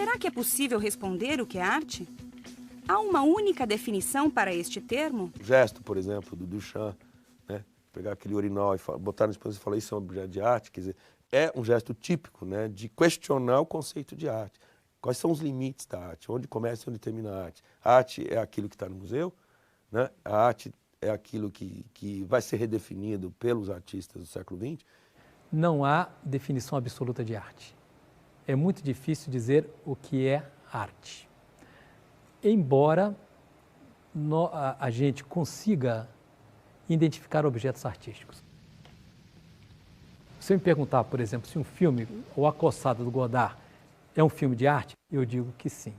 Será que é possível responder o que é arte? Há uma única definição para este termo? O gesto, por exemplo, do Duchamp, né? Pegar aquele urinol e botar na disposição e falar isso é um objeto de arte, quer dizer, é um gesto típico, né, de questionar o conceito de arte. Quais são os limites da arte? Onde começa e onde termina a arte? A arte é aquilo que está no museu, né? A arte é aquilo que vai ser redefinido pelos artistas do século XX. Não há definição absoluta de arte. É muito difícil dizer o que é arte. Embora a gente consiga identificar objetos artísticos. Se eu me perguntar, por exemplo, se um filme, O Acossado, do Godard, é um filme de arte, eu digo que sim.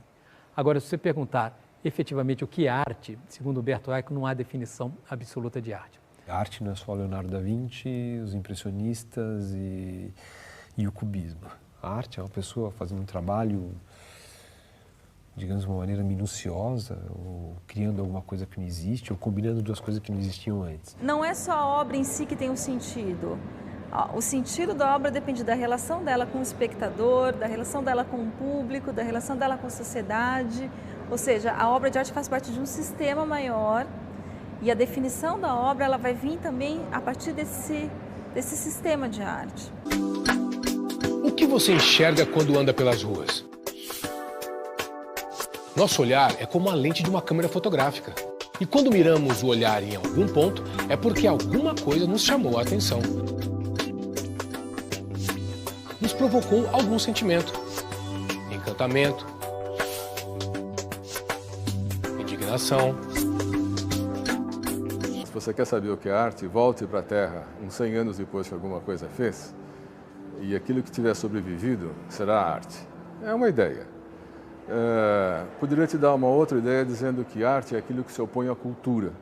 Agora, se você perguntar efetivamente o que é arte, segundo Humberto Eco, não há definição absoluta de arte. A arte não é só Leonardo da Vinci, os impressionistas e o cubismo. A arte é uma pessoa fazendo um trabalho, digamos, de uma maneira minuciosa, ou criando alguma coisa que não existe, ou combinando duas coisas que não existiam antes. Não é só a obra em si que tem um sentido. O sentido da obra depende da relação dela com o espectador, da relação dela com o público, da relação dela com a sociedade. Ou seja, a obra de arte faz parte de um sistema maior e a definição da obra ela vai vir também a partir desse sistema de arte. O que você enxerga quando anda pelas ruas? Nosso olhar é como a lente de uma câmera fotográfica. E quando miramos o olhar em algum ponto, é porque alguma coisa nos chamou a atenção. Nos provocou algum sentimento. Encantamento. Indignação. Se você quer saber o que é arte, volte para a Terra uns 100 anos depois que alguma coisa fez, e aquilo que tiver sobrevivido será arte. É uma ideia. Poderia te dar uma outra ideia dizendo que arte é aquilo que se opõe à cultura.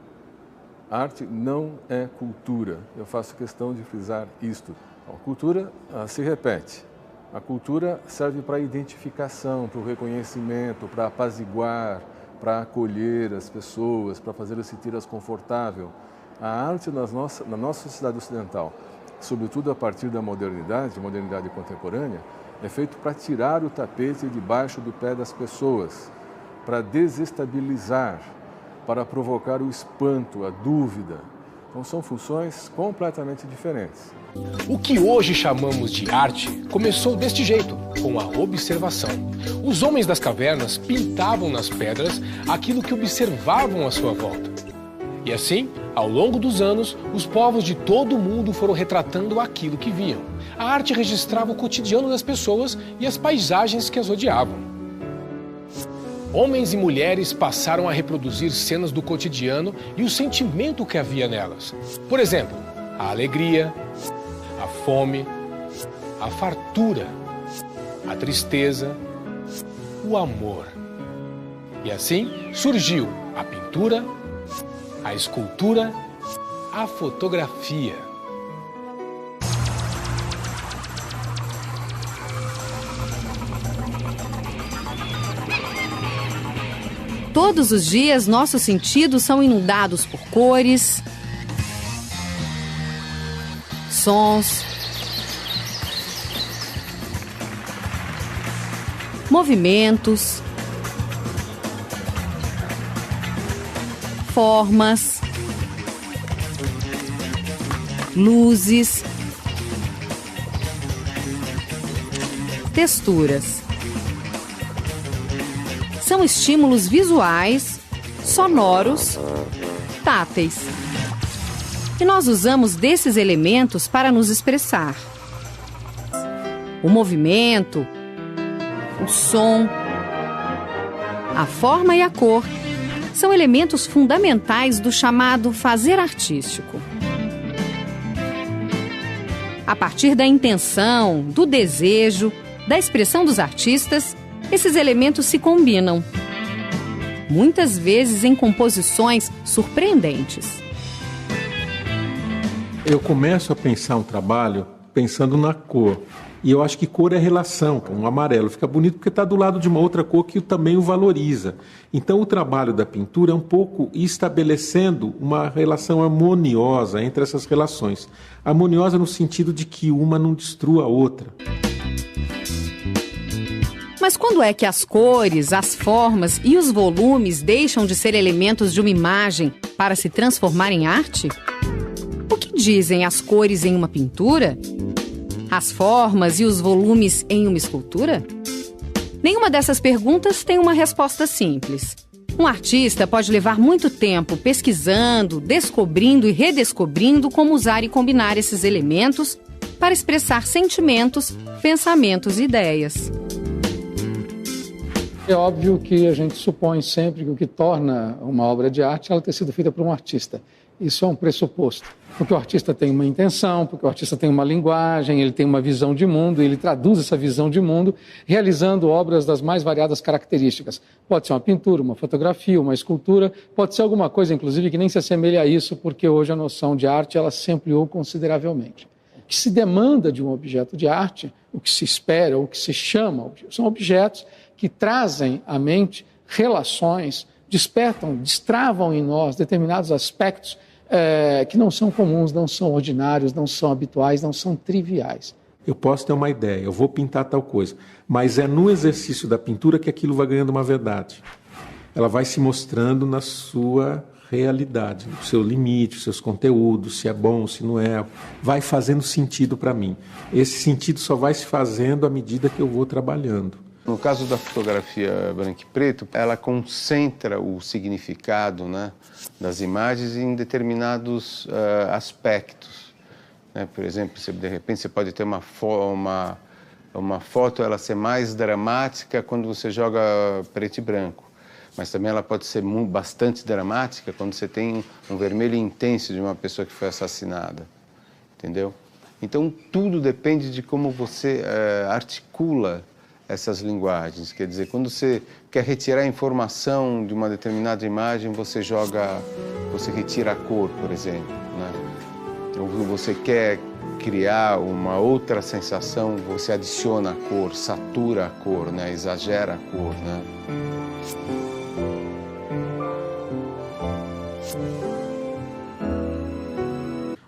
Arte não é cultura. Eu faço questão de frisar isto. A cultura se repete. A cultura serve para a identificação, para o reconhecimento, para apaziguar, para acolher as pessoas, para fazê-las sentir-as confortável. A arte na nossa sociedade ocidental, sobretudo a partir da modernidade contemporânea, é feito para tirar o tapete debaixo do pé das pessoas, para desestabilizar, para provocar o espanto, a dúvida. Então são funções completamente diferentes. O que hoje chamamos de arte começou deste jeito, com a observação. Os homens das cavernas pintavam nas pedras aquilo que observavam à sua volta. E assim, ao longo dos anos, os povos de todo o mundo foram retratando aquilo que viam. A arte registrava o cotidiano das pessoas e as paisagens que as rodeavam. Homens e mulheres passaram a reproduzir cenas do cotidiano e o sentimento que havia nelas. Por exemplo, a alegria, a fome, a fartura, a tristeza, o amor. E assim surgiu a pintura, a escultura, a fotografia. Todos os dias, nossos sentidos são inundados por cores, sons, movimentos, formas, luzes, texturas. São estímulos visuais, sonoros, táteis. E nós usamos desses elementos para nos expressar. O movimento, o som, a forma e a cor são elementos fundamentais do chamado fazer artístico. A partir da intenção, do desejo, da expressão dos artistas, esses elementos se combinam, muitas vezes em composições surpreendentes. Eu começo a pensar um trabalho pensando na cor. E eu acho que cor é relação. Um amarelo fica bonito porque está do lado de uma outra cor que também o valoriza. Então o trabalho da pintura é um pouco estabelecendo uma relação harmoniosa entre essas relações. Harmoniosa no sentido de que uma não destrua a outra. Mas quando é que as cores, as formas e os volumes deixam de ser elementos de uma imagem para se transformar em arte? O que dizem as cores em uma pintura? As formas e os volumes em uma escultura? Nenhuma dessas perguntas tem uma resposta simples. Um artista pode levar muito tempo pesquisando, descobrindo e redescobrindo como usar e combinar esses elementos para expressar sentimentos, pensamentos e ideias. É óbvio que a gente supõe sempre que o que torna uma obra de arte é ela ter sido feita por um artista. Isso é um pressuposto. Porque o artista tem uma intenção, porque o artista tem uma linguagem, ele tem uma visão de mundo, ele traduz essa visão de mundo realizando obras das mais variadas características. Pode ser uma pintura, uma fotografia, uma escultura, pode ser alguma coisa, inclusive, que nem se assemelha a isso, porque hoje a noção de arte ela se ampliou consideravelmente. O que se demanda de um objeto de arte, o que se espera, o que se chama, são objetos que trazem à mente relações, despertam, destravam em nós determinados aspectos que não são comuns, não são ordinários, não são habituais, não são triviais. Eu posso ter uma ideia, eu vou pintar tal coisa, mas é no exercício da pintura que aquilo vai ganhando uma verdade. Ela vai se mostrando na sua realidade, o seu limite, os seus conteúdos, se é bom, se não é, vai fazendo sentido para mim. Esse sentido só vai se fazendo à medida que eu vou trabalhando. No caso da fotografia branco e preto, ela concentra o significado, né, das imagens em determinados aspectos. Né? Por exemplo, de repente você pode ter uma foto ela ser mais dramática quando você joga preto e branco. Mas também ela pode ser bastante dramática quando você tem um vermelho intenso de uma pessoa que foi assassinada. Entendeu? Então, tudo depende de como você articula essas linguagens. Quer dizer, quando você quer retirar a informação de uma determinada imagem, você retira a cor, por exemplo, né? Ou você quer criar uma outra sensação, você adiciona a cor, satura a cor, né? Exagera a cor, né?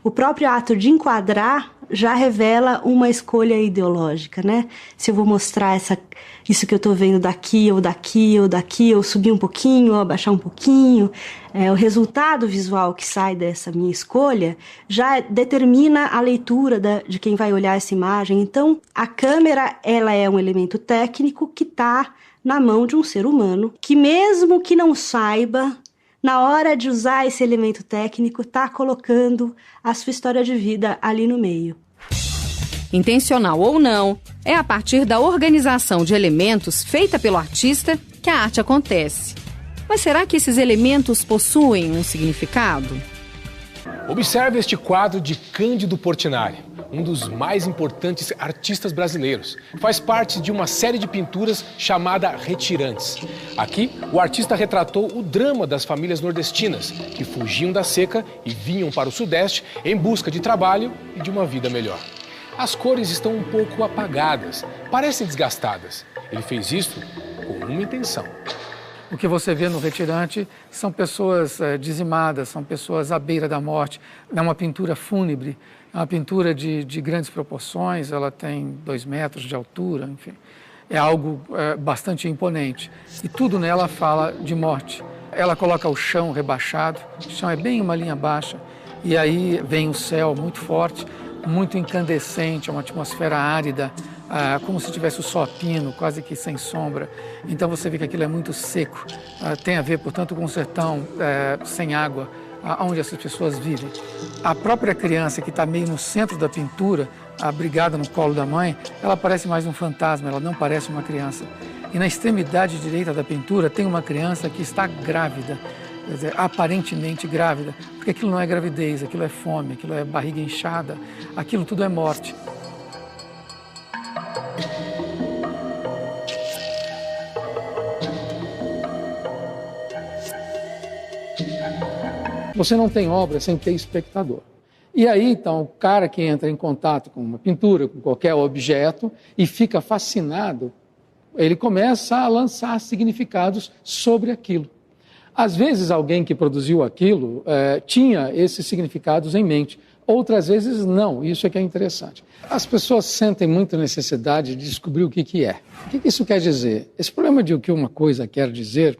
O próprio ato de enquadrar já revela uma escolha ideológica, né? Se eu vou mostrar isso que eu estou vendo daqui, ou subir um pouquinho, ou abaixar um pouquinho, o resultado visual que sai dessa minha escolha já determina a leitura de quem vai olhar essa imagem. Então, a câmera, ela é um elemento técnico que está na mão de um ser humano, que mesmo que não saiba, na hora de usar esse elemento técnico, está colocando a sua história de vida ali no meio. Intencional ou não, é a partir da organização de elementos feita pelo artista que a arte acontece. Mas será que esses elementos possuem um significado? Observe este quadro de Cândido Portinari, um dos mais importantes artistas brasileiros. Faz parte de uma série de pinturas chamada Retirantes. Aqui, o artista retratou o drama das famílias nordestinas que fugiam da seca e vinham para o Sudeste em busca de trabalho e de uma vida melhor. As cores estão um pouco apagadas, parecem desgastadas. Ele fez isso com uma intenção. O que você vê no Retirante são pessoas dizimadas, são pessoas à beira da morte. É uma pintura fúnebre, é uma pintura de grandes proporções, ela tem 2 metros de altura, enfim. É algo bastante imponente. E tudo nela fala de morte. Ela coloca o chão rebaixado, o chão é bem uma linha baixa, e aí vem o céu muito forte, muito incandescente, é uma atmosfera árida, como se tivesse o sol a pino, quase que sem sombra. Então você vê que aquilo é muito seco. Tem a ver, portanto, com um sertão sem água, onde essas pessoas vivem. A própria criança que está meio no centro da pintura, abrigada no colo da mãe, ela parece mais um fantasma, ela não parece uma criança. E na extremidade direita da pintura tem uma criança que está grávida, quer dizer, aparentemente grávida, porque aquilo não é gravidez, aquilo é fome, aquilo é barriga inchada, aquilo tudo é morte. Você não tem obra sem ter espectador. E aí, então, o cara que entra em contato com uma pintura, com qualquer objeto, e fica fascinado, ele começa a lançar significados sobre aquilo. Às vezes, alguém que produziu aquilo tinha esses significados em mente. Outras vezes não, isso é que é interessante. As pessoas sentem muita necessidade de descobrir o que é. O que isso quer dizer? Esse problema de o que uma coisa quer dizer,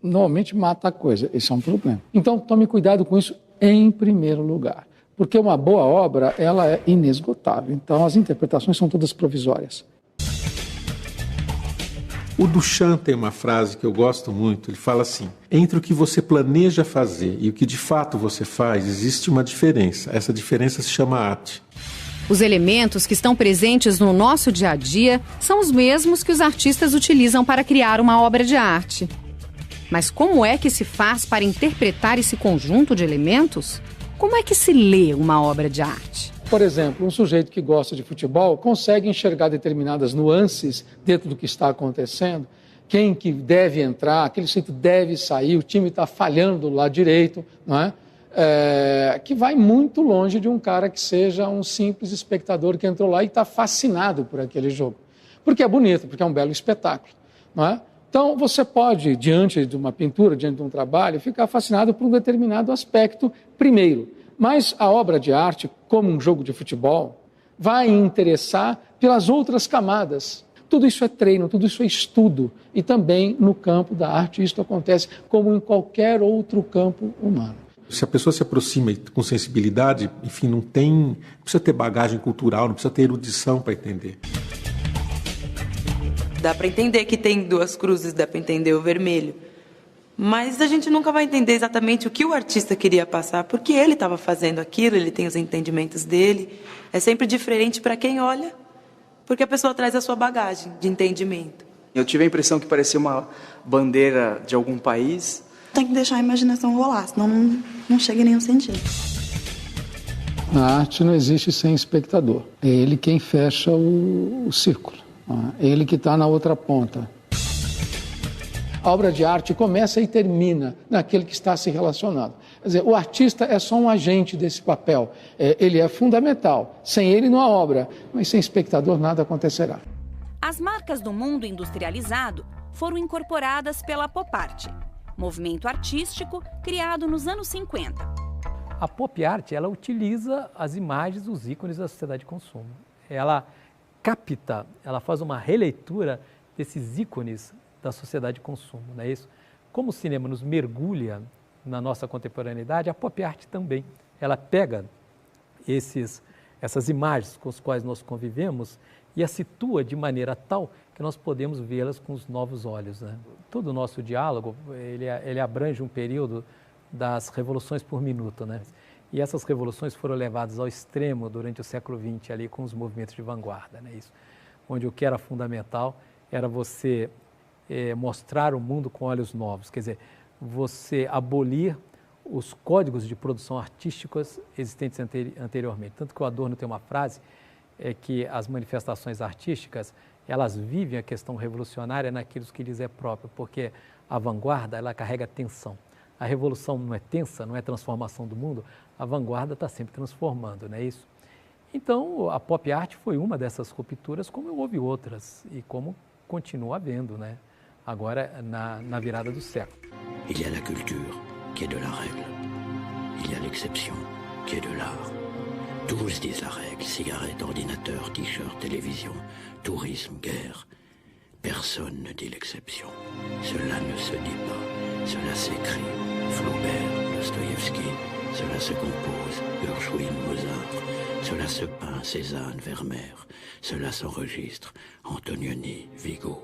normalmente mata a coisa, esse é um problema. Então tome cuidado com isso em primeiro lugar, porque uma boa obra, ela é inesgotável, então as interpretações são todas provisórias. O Duchamp tem uma frase que eu gosto muito, ele fala assim: entre o que você planeja fazer e o que de fato você faz, existe uma diferença. Essa diferença se chama arte. Os elementos que estão presentes no nosso dia a dia são os mesmos que os artistas utilizam para criar uma obra de arte. Mas como é que se faz para interpretar esse conjunto de elementos? Como é que se lê uma obra de arte? Por exemplo, um sujeito que gosta de futebol consegue enxergar determinadas nuances dentro do que está acontecendo, quem que deve entrar, aquele sujeito deve sair, o time está falhando do lado direito, não é? Que vai muito longe de um cara que seja um simples espectador que entrou lá e está fascinado por aquele jogo. Porque é bonito, porque é um belo espetáculo, não é? Então, você pode, diante de uma pintura, diante de um trabalho, ficar fascinado por um determinado aspecto primeiro. Mas a obra de arte, como um jogo de futebol, vai interessar pelas outras camadas. Tudo isso é treino, tudo isso é estudo. E também no campo da arte isso acontece como em qualquer outro campo humano. Se a pessoa se aproxima com sensibilidade, enfim, não precisa ter bagagem cultural, não precisa ter erudição para entender. Dá para entender que tem duas cruzes, dá para entender o vermelho. Mas a gente nunca vai entender exatamente o que o artista queria passar, porque ele estava fazendo aquilo, ele tem os entendimentos dele. É sempre diferente para quem olha, porque a pessoa traz a sua bagagem de entendimento. Eu tive a impressão que parecia uma bandeira de algum país. Tem que deixar a imaginação rolar, senão não chega em nenhum sentido. Na arte não existe sem espectador. É ele quem fecha o círculo. É ele que está na outra ponta. A obra de arte começa e termina naquele que está se relacionando. Quer dizer, o artista é só um agente desse papel. Ele é fundamental. Sem ele não há obra, mas sem espectador nada acontecerá. As marcas do mundo industrializado foram incorporadas pela pop art, movimento artístico criado nos anos 50. A pop art, ela utiliza as imagens, os ícones da sociedade de consumo. Ela capta, ela faz uma releitura desses ícones da sociedade de consumo, não é isso? Como o cinema nos mergulha na nossa contemporaneidade, a pop art também. Ela pega essas imagens com as quais nós convivemos e as situa de maneira tal que nós podemos vê-las com os novos olhos, né? Todo o nosso diálogo, ele abrange um período das revoluções por minuto, né? E essas revoluções foram levadas ao extremo durante o século XX, ali com os movimentos de vanguarda, né? Isso, onde o que era fundamental era você mostrar o mundo com olhos novos, quer dizer, você abolir os códigos de produção artísticos existentes anteriormente. Tanto que o Adorno tem uma frase, que as manifestações artísticas, elas vivem a questão revolucionária naquilo que lhes é próprio, porque a vanguarda, ela carrega tensão. A revolução não é tensa, não é transformação do mundo, a vanguarda está sempre transformando, não é isso? Então, a pop art foi uma dessas rupturas, como houve outras, e como continua havendo, né? Agora, na virada do século. Il y a la culture, qui est de la règle. Il y a l'exception, qui est de l'art. Tous disent la règle, cigarette, ordinateur, t-shirt, télévision, tourisme, guerre. Personne ne dit l'exception. Cela ne se dit pas, cela s'écrit. Flaubert, Dostoïevski, cela se compose, Gershwin, Mozart. Cela se peint, Cézanne, Vermeer. Cela s'enregistre, Antonioni, Vigo.